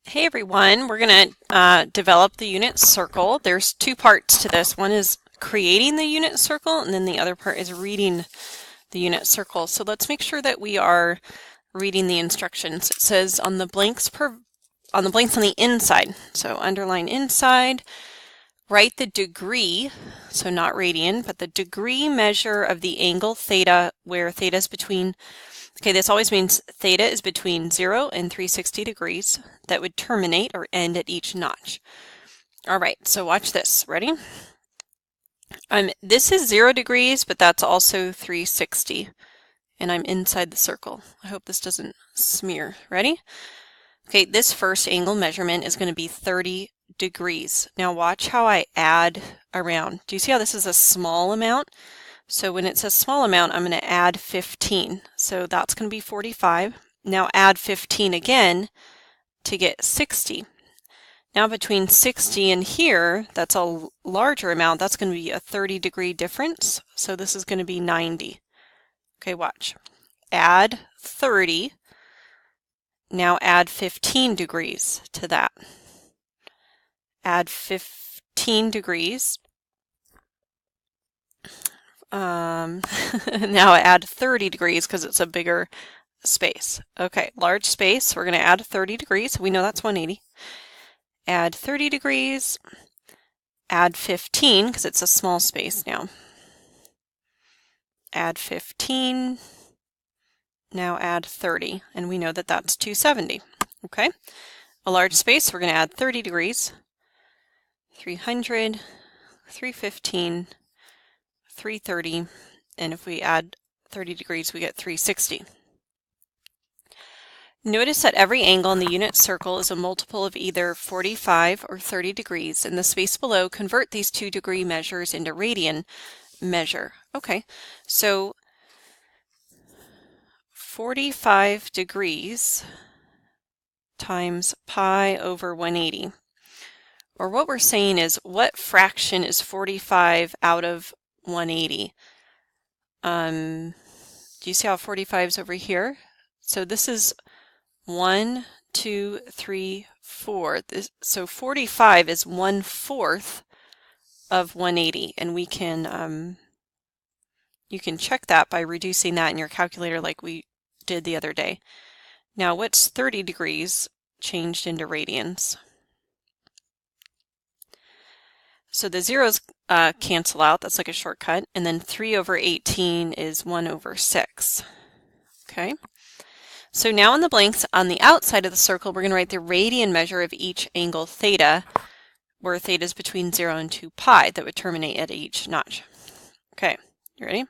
Hey everyone, we're going to develop the unit circle. There's two parts to this. One is creating the unit circle, and then the other part is reading the unit circle. So let's make sure that we are reading the instructions. It says on the blanks on the inside. So underline inside, write the degree, so not radian, but the degree measure of the angle theta, where theta is between. Okay, this always means theta is between 0 and 360 degrees that would terminate or end at each notch. All right, so watch this. Ready? This is 0 degrees, but that's also 360. And I'm inside the circle. I hope this doesn't smear. Ready? Okay, this first angle measurement is going to be 30 degrees. Now watch how I add around. Do you see how this is a small amount? So when it says small amount, I'm going to add 15. So that's going to be 45. Now add 15 again to get 60. Now between 60 and here, that's a larger amount. That's going to be a 30-degree difference. So this is going to be 90. Okay, watch. Add 30. Now add 15 degrees to that. Add 15 degrees. Now add 30 degrees because it's a bigger space. Okay, large space, we're going to add 30 degrees. We know that's 180. Add 30 degrees. Add 15 because it's a small space now. Add 15. Now add 30, and we know that that's 270. Okay, a large space, we're going to add 30 degrees. 300, 315, 330, and if we add 30 degrees, we get 360. Notice that every angle in the unit circle is a multiple of either 45 or 30 degrees. In the space below, convert these 2-degree measures into radian measure. Okay, so 45 degrees times pi over 180. Or what we're saying is, what fraction is 45 out of 180? Do you see how 45 is over here? So this is 1, 2, 3, 4. So 45 is 1/4 of 180, and we can you can check that by reducing that in your calculator like we did the other day. Now what's 30 degrees changed into radians? So the zeros cancel out, that's like a shortcut, and then 3 over 18 is 1 over 6. Okay, so now in the blanks on the outside of the circle, we're going to write the radian measure of each angle theta, where theta is between 0 and 2 pi, that would terminate at each notch. Okay, you ready?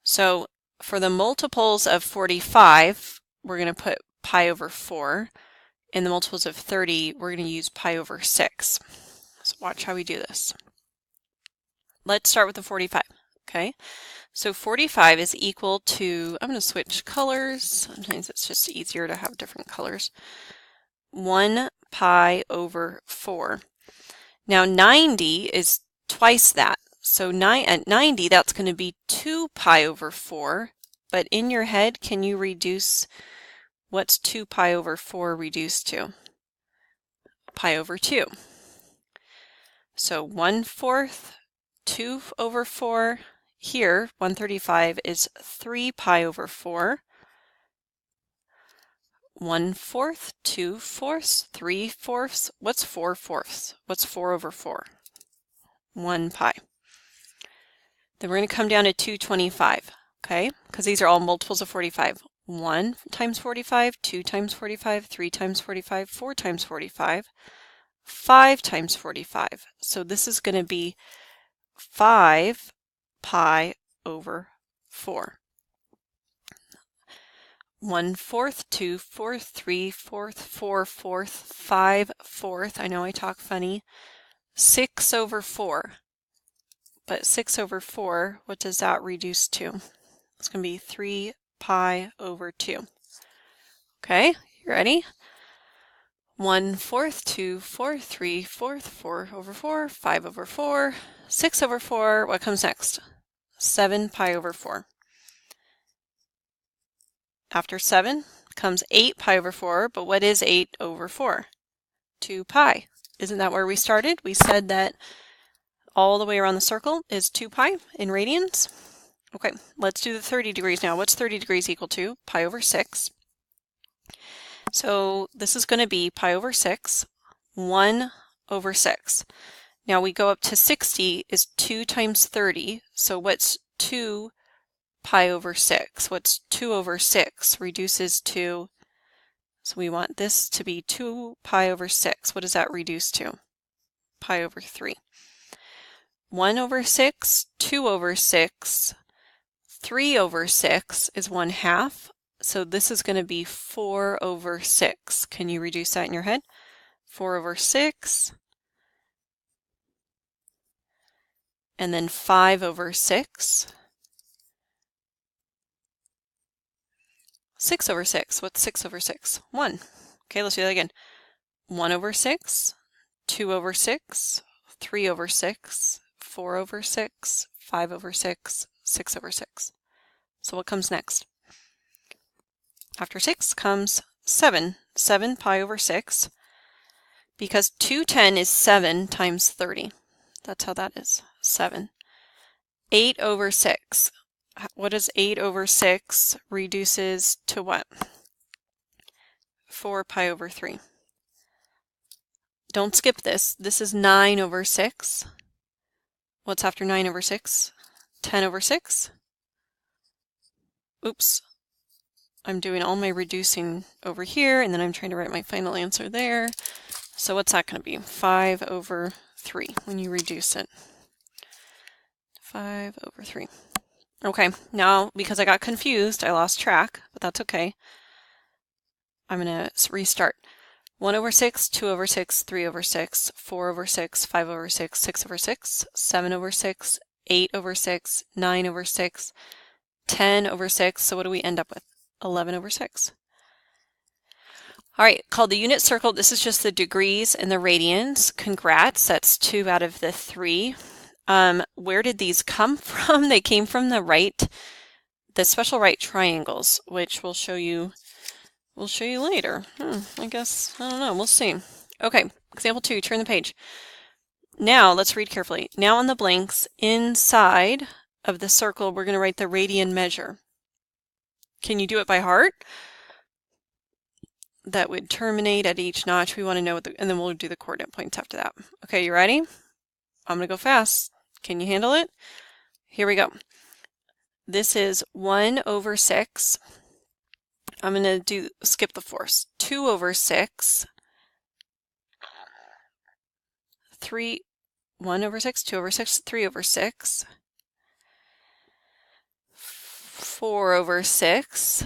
So for the multiples of 45, we're going to put pi over 4. In the multiples of 30, we're going to use pi over 6. So watch how we do this. Let's start with the 45. Okay, so 45 is equal to, I'm going to switch colors. Sometimes it's just easier to have different colors. 1 pi over 4. Now 90 is twice that. So at 90, that's going to be 2 pi over 4. But in your head, can you reduce, what's 2 pi over 4 reduced to? Pi over 2. So 1/4, 2 over 4. Here, 135 is 3 pi over 4. 1/4, 2/4, 3/4. What's 4/4? What's 4 over 4? 1 pi. Then we're going to come down to 225, okay? Because these are all multiples of 45. 1 times 45, 2 times 45, 3 times 45, 4 times 45, 5 times 45. So this is going to be 5 pi over 4. 1/4, 2/4, 3/4, 4/4, 5/4. I know I talk funny. 6 over 4. But 6 over 4, what does that reduce to? It's going to be 3 pi over 2. Okay, you ready? 1/4, 2/4, 3/4, 4 over 4, 5 over 4, 6 over 4. What comes next? 7 pi over 4. After 7 comes 8 pi over 4, but what is 8 over 4? 2 pi. Isn't that where we started? We said that all the way around the circle is 2 pi in radians. Okay, let's do the 30 degrees now. What's 30 degrees equal to? Pi over 6. So this is going to be pi over 6, 1 over 6. Now we go up to 60 is 2 times 30. So what's 2 pi over 6? What's 2 over 6 reduces to, so we want this to be 2 pi over 6. What does that reduce to? Pi over 3. 1 over 6, 2 over 6, 3 over 6 is 1/2. So this is going to be 4 over 6. Can you reduce that in your head? 4 over 6. And then 5 over 6. 6 over 6. What's 6 over 6? 1. Okay, let's do that again. 1 over 6, 2 over 6, 3 over 6, 4 over 6, 5 over 6, 6 over 6. So what comes next? After 6 comes 7. 7 pi over 6. Because 210 is 7 times 30. That's how that is. 7. 8 over 6. What does 8 over 6 reduces to what? 4 pi over 3. Don't skip this. This is 9 over 6. What's after 9 over 6? 10 over 6. Oops. I'm doing all my reducing over here, and then I'm trying to write my final answer there. So what's that going to be? 5 over 3 when you reduce it. 5 over 3. Okay, now because I got confused, I lost track, but that's okay. I'm going to restart. 1 over 6, 2 over 6, 3 over 6, 4 over 6, 5 over 6, 6 over 6, 7 over 6, 8 over 6, 9 over 6, 10 over 6. So what do we end up with? 11 over 6. All right, called the unit circle. This is just the degrees and the radians. Congrats, that's 2 out of the 3. Where did these come from? They came from the special right triangles, which we'll show you later. I guess, I don't know, we'll see. Okay, example 2, turn the page. Now, let's read carefully. Now on the blanks, inside of the circle, we're going to write the radian measure. Can you do it by heart? That would terminate at each notch. We want to know what and then we'll do the coordinate points after that. Okay, you ready? I'm going to go fast. Can you handle it? Here we go. This is 1 over 6. I'm going to skip the fourths. 2 over 6. 1 over 6, 2 over 6, 3 over 6. 4 over 6.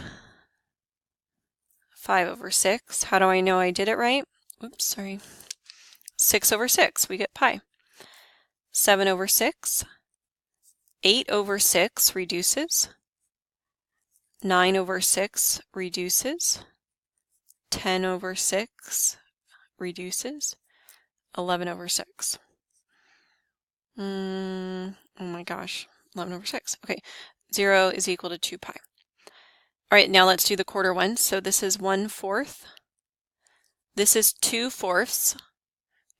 5 over 6. How do I know I did it right? Oops, sorry. 6 over 6, we get pi. 7 over 6. 8 over 6 reduces. 9 over 6 reduces. 10 over 6 reduces. 11 over 6. Oh my gosh, 11 over 6. Okay, 0 is equal to 2 pi. All right, now let's do the quarter one. So this is 1/4. This is 2/4.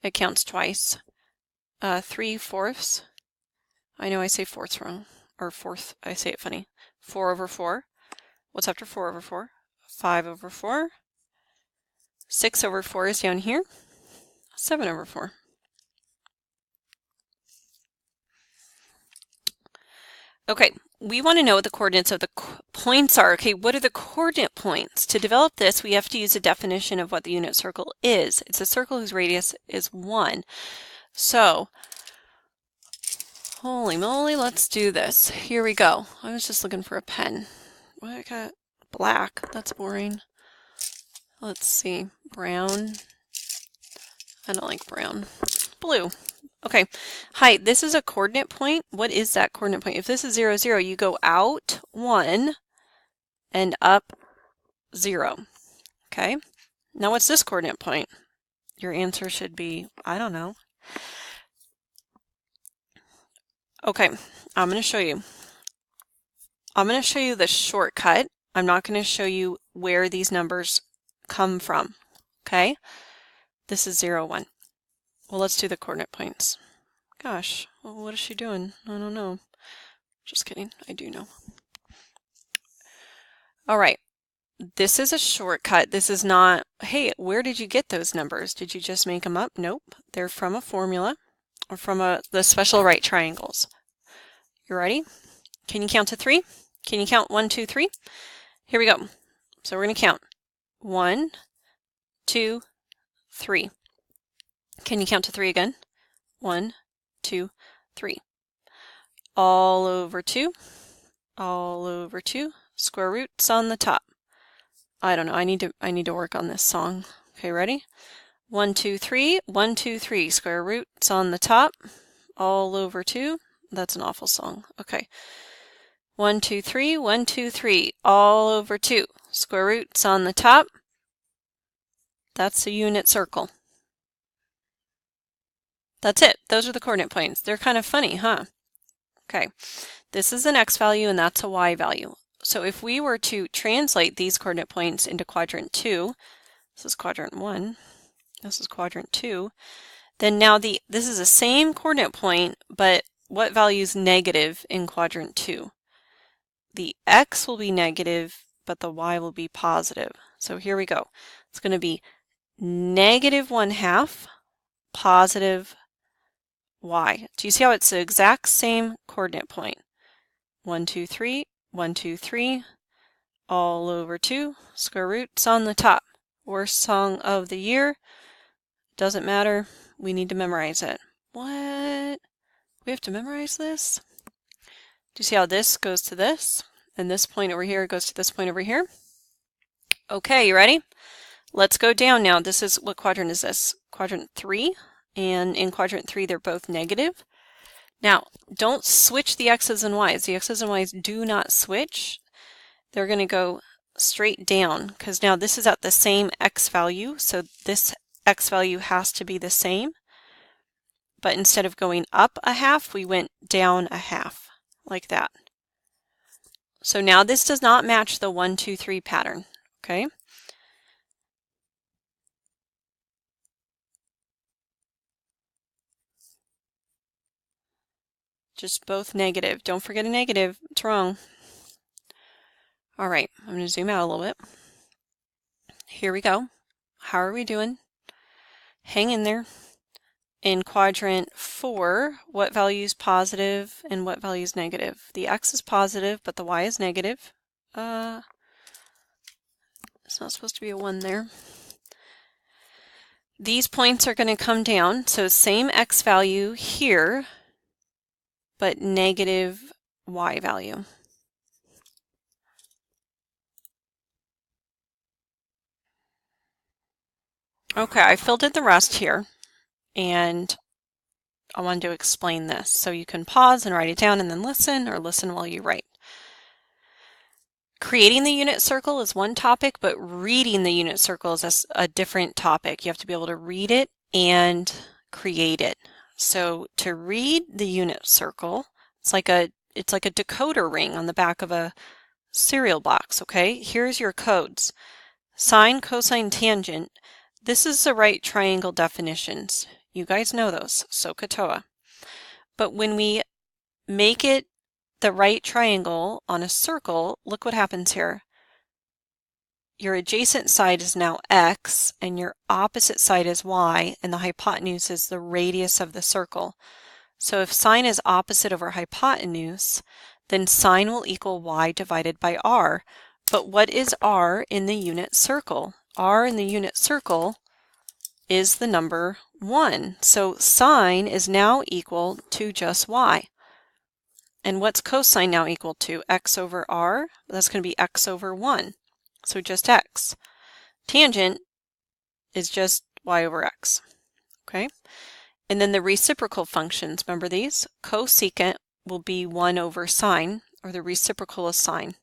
It counts twice. 3/4. I know I say fourths wrong, or fourth, I say it funny. 4 over 4. What's after 4 over 4? 5 over 4. 6 over 4 is down here. 7 over 4. Okay, we want to know what the coordinates of the points are. Okay, what are the coordinate points? To develop this, we have to use a definition of what the unit circle is. It's a circle whose radius is 1. So, holy moly, let's do this. Here we go. I was just looking for a pen. What, I got black. That's boring. Let's see. Brown. I don't like brown. Blue. Okay. Hi, this is a coordinate point. What is that coordinate point? If this is 0, 0, you go out 1 and up 0. Okay. Now what's this coordinate point? Your answer should be, I don't know. Okay, I'm going to show you. I'm going to show you the shortcut. I'm not going to show you where these numbers come from. Okay? This is 0, 1. Well, let's do the coordinate points. Gosh, well, what is she doing? I don't know. Just kidding, I do know. All right, this is a shortcut. This is not, hey, where did you get those numbers? Did you just make them up? Nope, they're from a formula or from the special right triangles. You ready? Can you count to 3? Can you count 1, 2, 3? Here we go. So we're going to count 1, 2, 3. Can you count to 3 again? 1, 2, 3. All over 2, all over 2, square roots on the top. I don't know, I need to work on this song. Okay, ready? 1, 2, 3, 1, 2, 3, square roots on the top, all over 2. That's an awful song. Okay. 1, 2, 3, 1, 2, 3, all over 2, square roots on the top. That's a unit circle. That's it. Those are the coordinate points. They're kind of funny, huh? Okay. This is an x value and that's a y value. So if we were to translate these coordinate points into quadrant 2, this is quadrant 1, this is quadrant 2, then now this is the same coordinate point, but what value is negative in quadrant 2? The x will be negative, but the y will be positive. So here we go. It's going to be negative 1/2, positive y. Do you see how it's the exact same coordinate point? 1, 2, 3, 1, 2, 3, all over 2, square roots on the top. Worst song of the year. Doesn't matter. We need to memorize it. What? We have to memorize this? Do you see how this goes to this? And this point over here goes to this point over here? Okay, you ready? Let's go down now. This is, what quadrant is this? Quadrant 3. And in quadrant 3, they're both negative. Now, don't switch the x's and y's. The x's and y's do not switch. They're going to go straight down because now this is at the same x value. So this x value has to be the same. But instead of going up 1/2, we went down 1/2, like that. So now this does not match the 1, 2, 3 pattern, okay? Just both negative. Don't forget a negative. It's wrong. All right, I'm going to zoom out a little bit. Here we go. How are we doing? Hang in there. In quadrant 4, what value is positive and what value is negative? The x is positive, but the y is negative. It's not supposed to be a 1 there. These points are going to come down, so same x value here, but negative y value. Okay, I filled in the rest here, and I wanted to explain this. So you can pause and write it down and then listen, or listen while you write. Creating the unit circle is one topic, but reading the unit circle is a different topic. You have to be able to read it and create it. So to read the unit circle, it's like a decoder ring on the back of a cereal box, okay? Here's your codes. Sine, cosine, tangent. This is the right triangle definitions. You guys know those, SOHCAHTOA. But when we make it the right triangle on a circle, look what happens here. Your adjacent side is now x, and your opposite side is y, and the hypotenuse is the radius of the circle. So if sine is opposite over hypotenuse, then sine will equal y divided by r. But what is r in the unit circle? R in the unit circle is the number 1. So sine is now equal to just y. And what's cosine now equal to? X over r? That's going to be x over 1. So just x. Tangent is just y over x. Okay? And then the reciprocal functions, remember these? Cosecant will be 1 over sine, or the reciprocal of sine.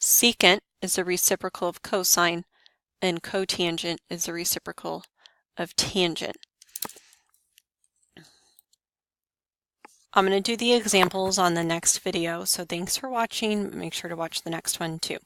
Secant is the reciprocal of cosine, and cotangent is the reciprocal of tangent. I'm going to do the examples on the next video, so thanks for watching. Make sure to watch the next one too.